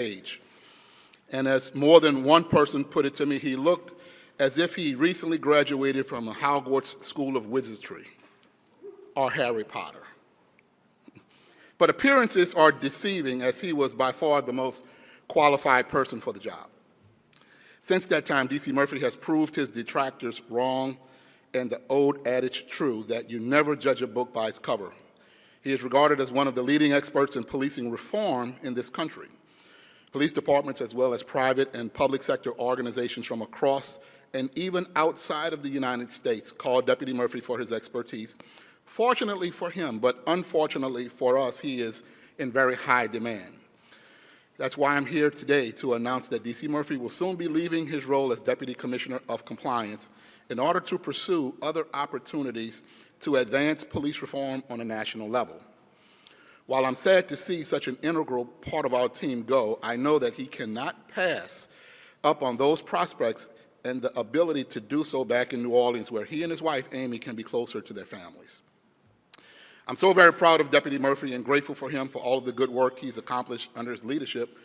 age. And as more than one person put it to me, he looked as if he recently graduated from a Hogwarts School of Wizardry or Harry Potter. But appearances are deceiving, as he was by far the most qualified person for the job. Since that time, D.C. Murphy has proved his detractors wrong and the old adage true that you never judge a book by its cover. He is regarded as one of the leading experts in policing reform in this country. Police departments, as well as private and public sector organizations from across and even outside of the United States, call Deputy Murphy for his expertise. Fortunately for him, but unfortunately for us, he is in very high demand. That's why I'm here today to announce that D.C. Murphy will soon be leaving his role as Deputy Commissioner of Compliance in order to pursue other opportunities to advance police reform on a national level. While I'm sad to see such an integral part of our team go, I know that he cannot pass up on those prospects and the ability to do so back in New Orleans, where he and his wife, Amy, can be closer to their families. I'm so very proud of Deputy Murphy and grateful for him for all of the good work he's accomplished under his leadership.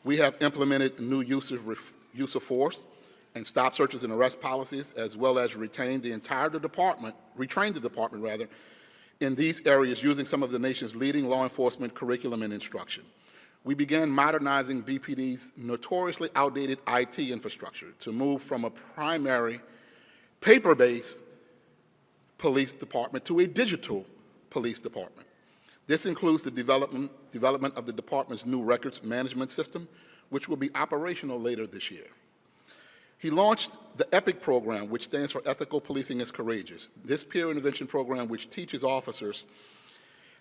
We have implemented new use of force and stop searches and arrest policies, as well as retrained the department in these areas using some of the nation's leading law enforcement curriculum and instruction. We began modernizing BPD's notoriously outdated IT infrastructure to move from a primary paper-based police department to a digital police department. This includes the development of the department's new records management system, which will be operational later this year. He launched the EPIC program, which stands for Ethical Policing is Courageous. This peer intervention program, which teaches officers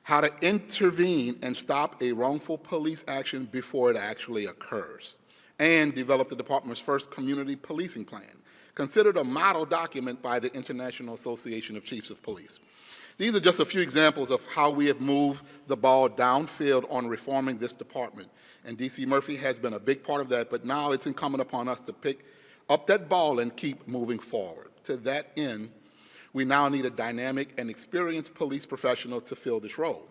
how to intervene and stop a wrongful police action before it actually occurs, and developed the department's first community policing plan, considered a model document by the International Association of Chiefs of Police. These are just a few examples of how we have moved the ball downfield on reforming this department, and D.C. Murphy has been a big part of that, but now it's incumbent upon us to pick up that ball and keep moving forward. To that end, we now need a dynamic and experienced police professional to fill this role.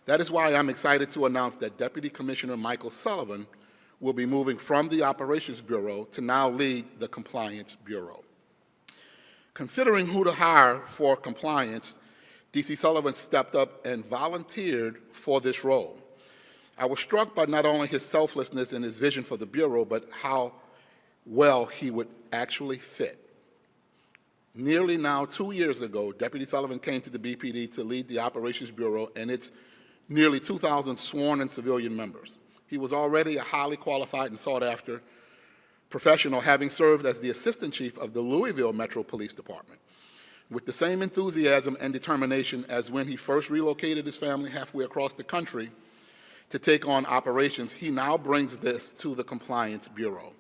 That is why I'm excited to announce that Deputy Commissioner Michael Sullivan will be moving from the Operations Bureau to now lead the Compliance Bureau. Considering who to hire for compliance, D.C. Sullivan stepped up and volunteered for this role. I was struck by not only his selflessness and his vision for the Bureau, but how well he would actually fit. Nearly now 2 years ago, Deputy Sullivan came to the BPD to lead the Operations Bureau and its nearly 2,000 sworn and civilian members. He was already a highly qualified and sought-after professional, having served as the Assistant Chief of the Louisville Metro Police Department. With the same enthusiasm and determination as when he first relocated his family halfway across the country to take on operations, he now brings this to the Compliance Bureau.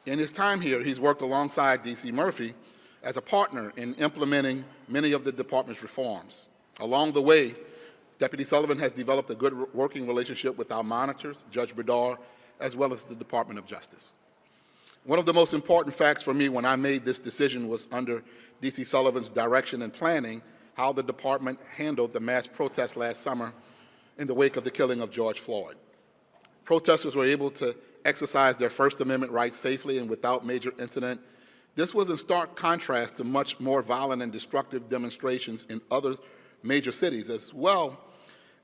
In his time here, he's worked alongside D.C. Murphy as a partner in implementing many of the department's reforms. Along the way, Deputy Sullivan has developed a good working relationship with our monitors, Judge Berdar, as well as the Department of Justice. One of the most important facts for me when I made this decision was under D.C. Sullivan's direction and planning, how the department handled the mass protest last summer in the wake of the killing of George Floyd. Protesters were able to exercise their First Amendment rights safely and without major incident. This was in stark contrast to much more violent and destructive demonstrations in other major cities, as well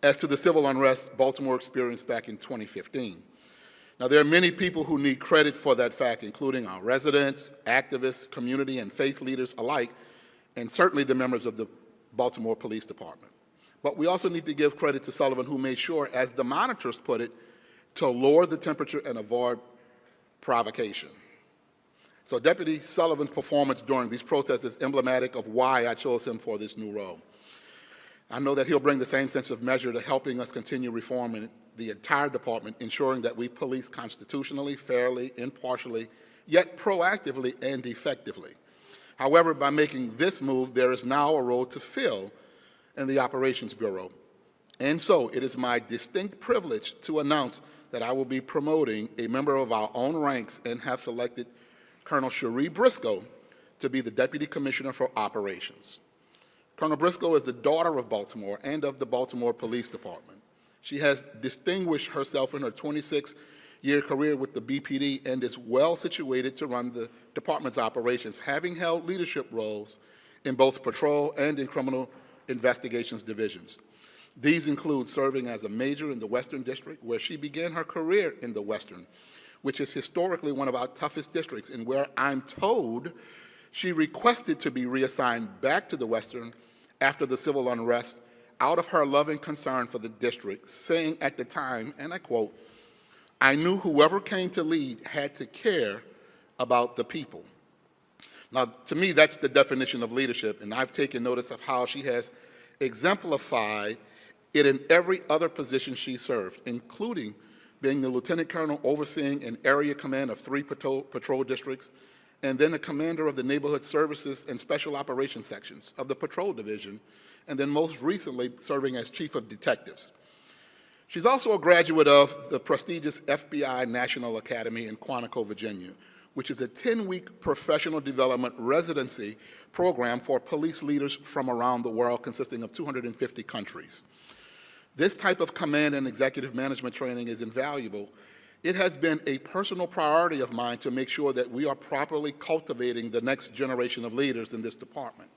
as to the civil unrest Baltimore experienced back in 2015. Now, there are many people who need credit for that fact, including our residents, activists, community, and faith leaders alike, and certainly the members of the Baltimore Police Department. But we also need to give credit to Sullivan, who made sure, as the monitors put it, to lower the temperature and avoid provocation. So Deputy Sullivan's performance during these protests is emblematic of why I chose him for this new role. I know that he'll bring the same sense of measure to helping us continue reforming the entire department, ensuring that we police constitutionally, fairly, impartially, yet proactively and effectively. However, by making this move, there is now a role to fill in the Operations Bureau. And so it is my distinct privilege to announce that I will be promoting a member of our own ranks and have selected Colonel Cherie Briscoe to be the Deputy Commissioner for Operations. Colonel Briscoe is the daughter of Baltimore and of the Baltimore Police Department. She has distinguished herself in her 26 year career with the BPD and is well situated to run the department's operations, having held leadership roles in both patrol and in criminal investigations divisions. These include serving as a major in the Western District, where she began her career in the Western, which is historically one of our toughest districts, and where I'm told she requested to be reassigned back to the Western after the civil unrest out of her loving concern for the district, saying at the time, and I quote, "I knew whoever came to lead had to care about the people." Now, to me, that's the definition of leadership, and I've taken notice of how she has exemplified it in every other position she served, including being the lieutenant colonel overseeing an area command of 3 patrol districts, and then a commander of the neighborhood services and special operations sections of the patrol division, and then most recently serving as chief of detectives. She's also a graduate of the prestigious FBI National Academy in Quantico, Virginia, which is a 10-week professional development residency program for police leaders from around the world, consisting of 250 countries. This type of command and executive management training is invaluable. It has been a personal priority of mine to make sure that we are properly cultivating the next generation of leaders in this department.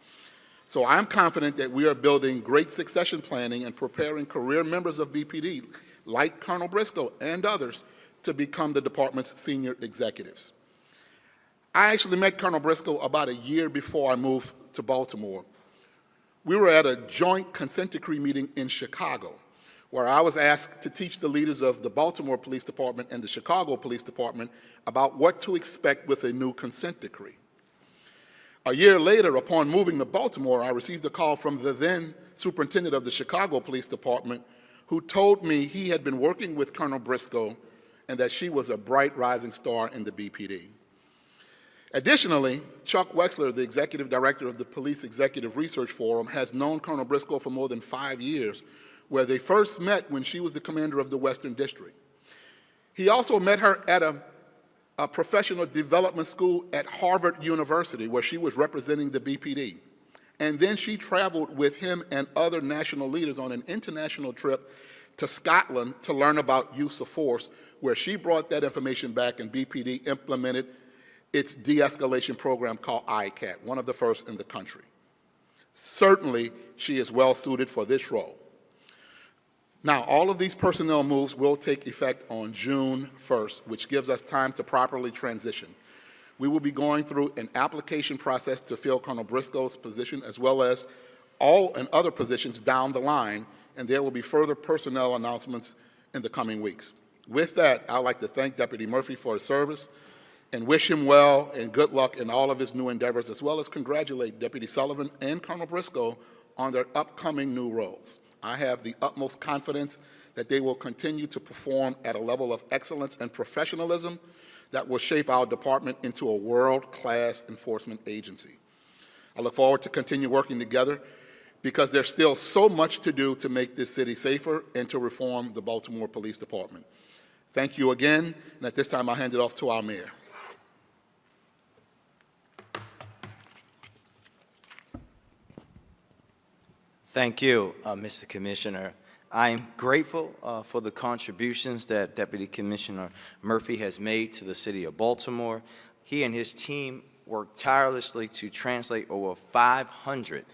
So I'm confident that we are building great succession planning and preparing career members of BPD, like Colonel Briscoe and others, to become the department's senior executives. I actually met Colonel Briscoe about a year before I moved to Baltimore. We were at a joint consent decree meeting in Chicago, where I was asked to teach the leaders of the Baltimore Police Department and the Chicago Police Department about what to expect with a new consent decree. A year later, upon moving to Baltimore, I received a call from the then superintendent of the Chicago Police Department, who told me he had been working with Colonel Briscoe and that she was a bright rising star in the BPD. Additionally, Chuck Wexler, the executive director of the Police Executive Research Forum, has known Colonel Briscoe for more than 5 years, where they first met when she was the commander of the Western District. He also met her at a professional development school at Harvard University, where she was representing the BPD. And then she traveled with him and other national leaders on an international trip to Scotland to learn about use of force, where she brought that information back and BPD implemented its de-escalation program called ICAT, one of the first in the country. Certainly, she is well suited for this role. Now, all of these personnel moves will take effect on June 1st, which gives us time to properly transition. We will be going through an application process to fill Colonel Briscoe's position, as well as all and other positions down the line, and there will be further personnel announcements in the coming weeks. With that, I'd like to thank Deputy Murphy for his service and wish him well and good luck in all of his new endeavors, as well as congratulate Deputy Sullivan and Colonel Briscoe on their upcoming new roles. I have the utmost confidence that they will continue to perform at a level of excellence and professionalism that will shape our department into a world-class enforcement agency. I look forward to continue working together because there's still so much to do to make this city safer and to reform the Baltimore Police Department. Thank you again, and at this time I'll hand it off to our mayor. Thank you, Mr. Commissioner. I'm grateful for the contributions that Deputy Commissioner Murphy has made to the city of Baltimore. He and his team worked tirelessly to translate over 500,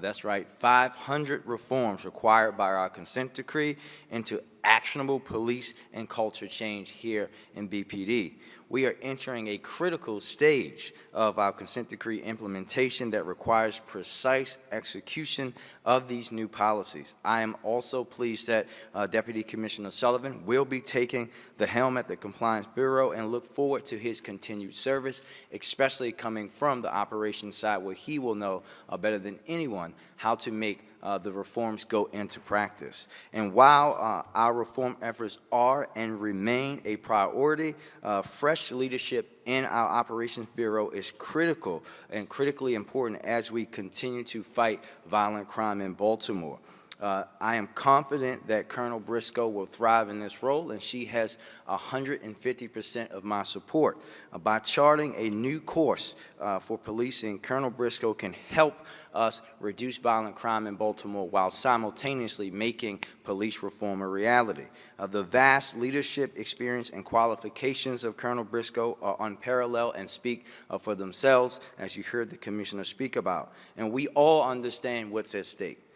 that's right, 500 reforms required by our consent decree into actionable police and culture change here in BPD. We are entering a critical stage of our consent decree implementation that requires precise execution of these new policies. I am also pleased that Deputy Commissioner Sullivan will be taking the helm at the Compliance Bureau and look forward to his continued service, especially coming from the operations side, where he will know better than anyone how to make the reforms go into practice. And while our reform efforts are and remain a priority, fresh leadership in our Operations Bureau is critical and critically important as we continue to fight violent crime in Baltimore. I am confident that Colonel Briscoe will thrive in this role, and she has 150% of my support. By charting a new course for policing, Colonel Briscoe can help us reduce violent crime in Baltimore while simultaneously making police reform a reality. The vast leadership experience and qualifications of Colonel Briscoe are unparalleled and speak for themselves, as you heard the Commissioner speak about. And we all understand what's at stake.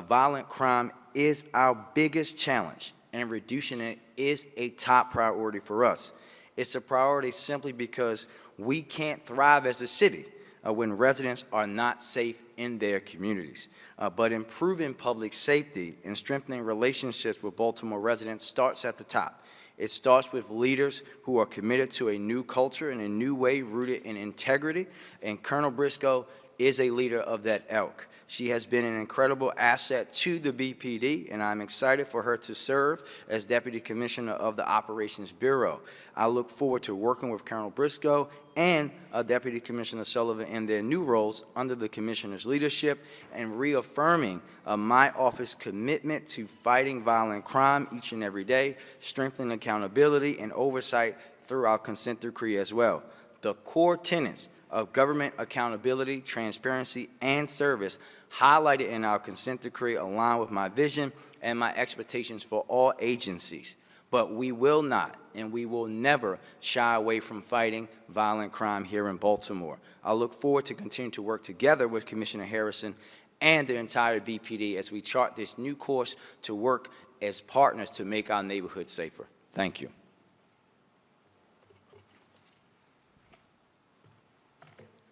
Violent crime is our biggest challenge, and reducing it is a top priority for us. It's a priority simply because we can't thrive as a city when residents are not safe in their communities. But improving public safety and strengthening relationships with Baltimore residents starts at the top. It starts with leaders who are committed to a new culture and a new way rooted in integrity, and Colonel Briscoe is a leader of that ilk. She has been an incredible asset to the BPD, and I'm excited for her to serve as Deputy Commissioner of the Operations Bureau. I look forward to working with Colonel Briscoe and Deputy Commissioner Sullivan in their new roles under the Commissioner's leadership and reaffirming my office's commitment to fighting violent crime each and every day, strengthening accountability and oversight through our consent decree as well. The core tenets of government accountability, transparency, and service highlighted in our consent decree align with my vision and my expectations for all agencies. But we will not and we will never shy away from fighting violent crime here in Baltimore. I look forward to continuing to work together with Commissioner Harrison and the entire BPD as we chart this new course to work as partners to make our neighborhoods safer. Thank you.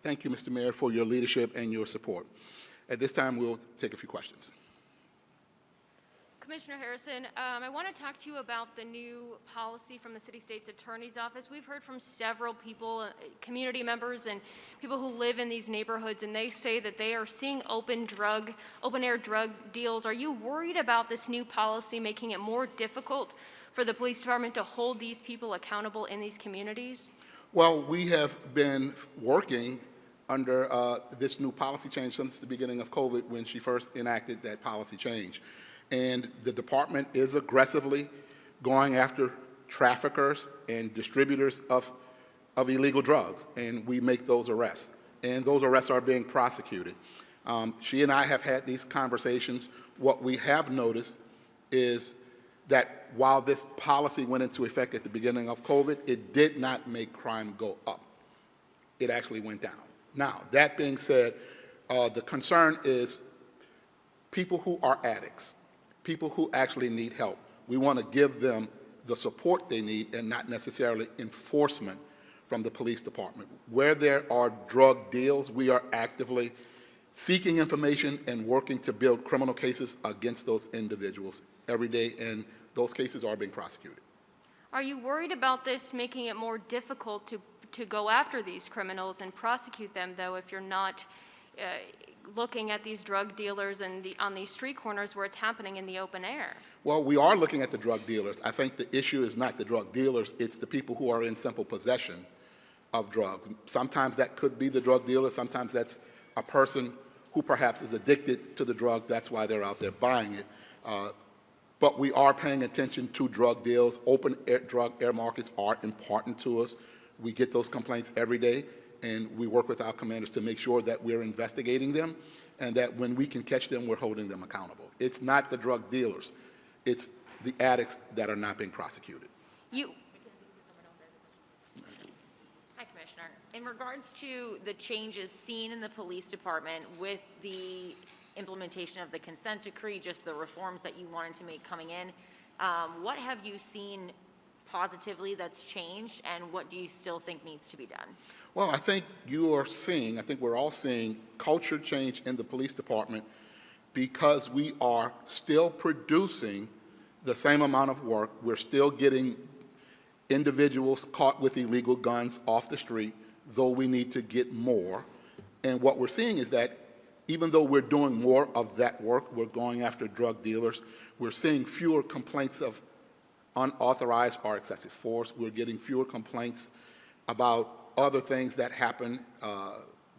Thank you, Mr. Mayor, for your leadership and your support. At this time, we'll take a few questions. Commissioner Harrison, I want to talk to you about the new policy from the City State's Attorney's Office. We've heard from several people, community members and people who live in these neighborhoods, and they say that they are seeing open-air drug deals. Are you worried about this new policy making it more difficult for the police department to hold these people accountable in these communities? Well, we have been working under this new policy change since the beginning of COVID when she first enacted that policy change. And the department is aggressively going after traffickers and distributors of illegal drugs, and we make those arrests. And those arrests are being prosecuted. She and I have had these conversations. What we have noticed is that while this policy went into effect at the beginning of COVID, it did not make crime go up. It actually went down. Now, that being said, the concern is people who are addicts, people who actually need help. We want to give them the support they need and not necessarily enforcement from the police department. Where there are drug deals, we are actively seeking information and working to build criminal cases against those individuals every day, and those cases are being prosecuted. Are you worried about this making it more difficult to go after these criminals and prosecute them, though, if you're not looking at these drug dealers and on these street corners where it's happening in the open air? Well, we are looking at the drug dealers. I think the issue is not the drug dealers, it's the people who are in simple possession of drugs. Sometimes that could be the drug dealer, sometimes that's a person who perhaps is addicted to the drug, that's why they're out there buying it. But we are paying attention to drug deals. Open air drug air markets are important to us. We get those complaints every day, and we work with our commanders to make sure that we're investigating them and that when we can catch them, we're holding them accountable. It's not the drug dealers. It's the addicts that are not being prosecuted. Hi, Commissioner. In regards to the changes seen in the police department with the implementation of the consent decree, just the reforms that you wanted to make coming in, what have you seen positively that's changed, and what do you still think needs to be done? Well, I think we're all seeing culture change in the police department because we are still producing the same amount of work. We're still getting individuals caught with illegal guns off the street, though we need to get more. And what we're seeing is that even though we're doing more of that work, we're going after drug dealers, we're seeing fewer complaints of unauthorized or excessive force. We're getting fewer complaints about other things that happen,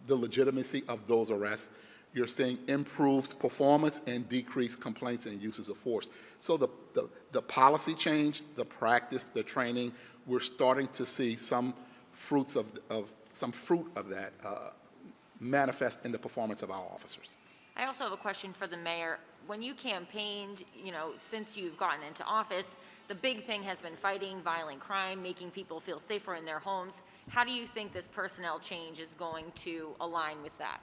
the legitimacy of those arrests. you're seeing improved performance and decreased complaints and uses of force. So the policy change, the practice, the training, we're starting to see some fruits of that manifest in the performance of our officers. I also have a question for the mayor. When you campaigned, since you've gotten into office, the big thing has been fighting violent crime, making people feel safer in their homes. How do you think this personnel change is going to align with that?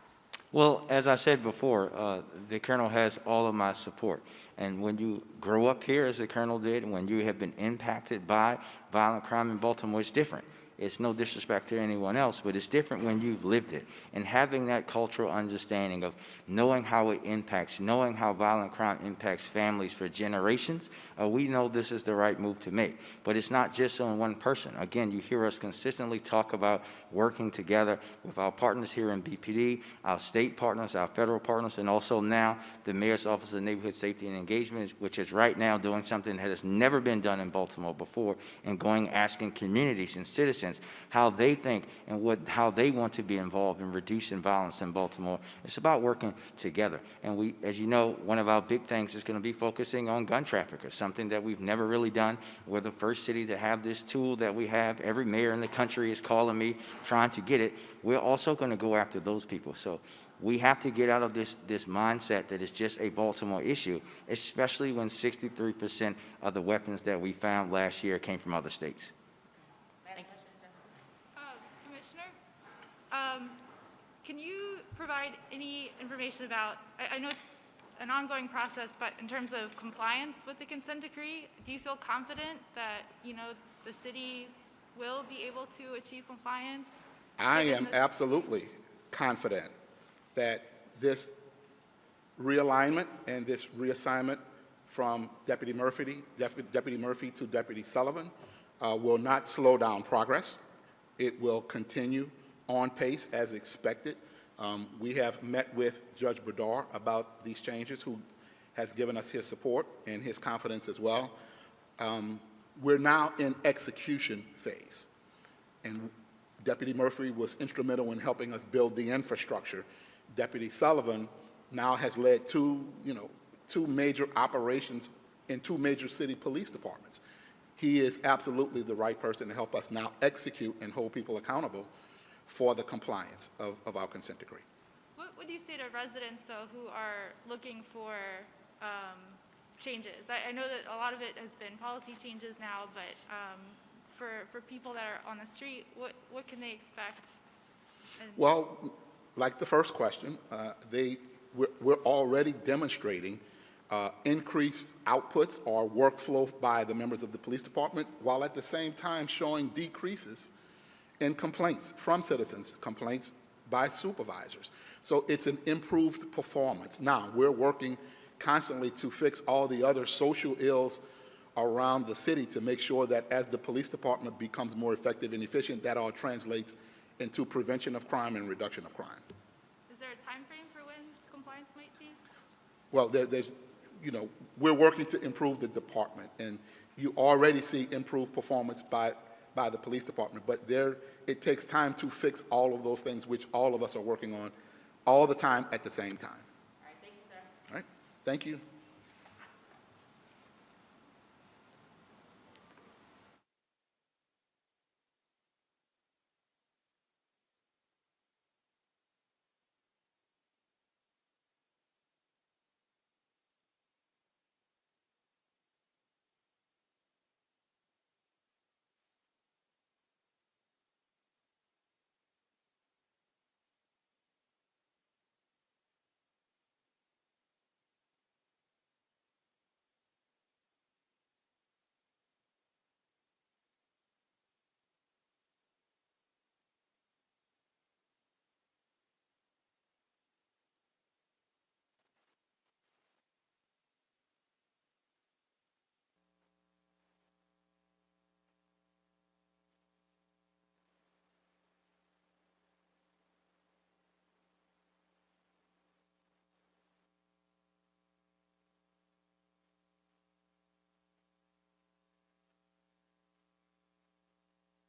Well, as I said before, the Colonel has all of my support. And when you grow up here, as the Colonel did, and when you have been impacted by violent crime in Baltimore, it's different. It's no disrespect to anyone else, but it's different when you've lived it. And having that cultural understanding of knowing how it impacts, knowing how violent crime impacts families for generations, we know this is the right move to make. But it's not just on one person. Again, you hear us consistently talk about working together with our partners here in BPD, our state partners, our federal partners, and also now the Mayor's Office of Neighborhood Safety and Engagement, which is right now doing something that has never been done in Baltimore before, and asking communities and citizens how they think and how they want to be involved in reducing violence in Baltimore. It's about working together. And we, as you know, one of our big things is going to be focusing on gun traffickers, something that we've never really done. We're the first city to have this tool that we have. Every mayor in the country is calling me, trying to get it. We're also going to go after those people. So we have to get out of this mindset that it's just a Baltimore issue, especially when 63% of the weapons that we found last year came from other states. Can you provide any information about, I know it's an ongoing process, but in terms of compliance with the consent decree, do you feel confident that, the city will be able to achieve compliance? I am absolutely confident that this realignment and this reassignment from Deputy Murphy to Deputy Sullivan will not slow down progress. It will continue on pace as expected. We have met with Judge Bredar about these changes, who has given us his support and his confidence as well. We're now in execution phase, and Deputy Murphy was instrumental in helping us build the infrastructure. Deputy Sullivan now has led two major operations in two major city police departments. He is absolutely the right person to help us now execute and hold people accountable for the compliance of our consent decree. What do you say to residents, though, who are looking for changes? I know that a lot of it has been policy changes now, but for people that are on the street, what can they expect? Well, like the first question, we're already demonstrating increased outputs or workflow by the members of the police department, while at the same time showing decreases in complaints from citizens, complaints by supervisors. So it's an improved performance. Now, we're working constantly to fix all the other social ills around the city to make sure that as the police department becomes more effective and efficient, that all translates into prevention of crime and reduction of crime. Is there a time frame for when compliance might be? Well, we're working to improve the department, and you already see improved performance by the police department, but it takes time to fix all of those things, which all of us are working on all the time at the same time. All right, thank you, sir. All right, thank you.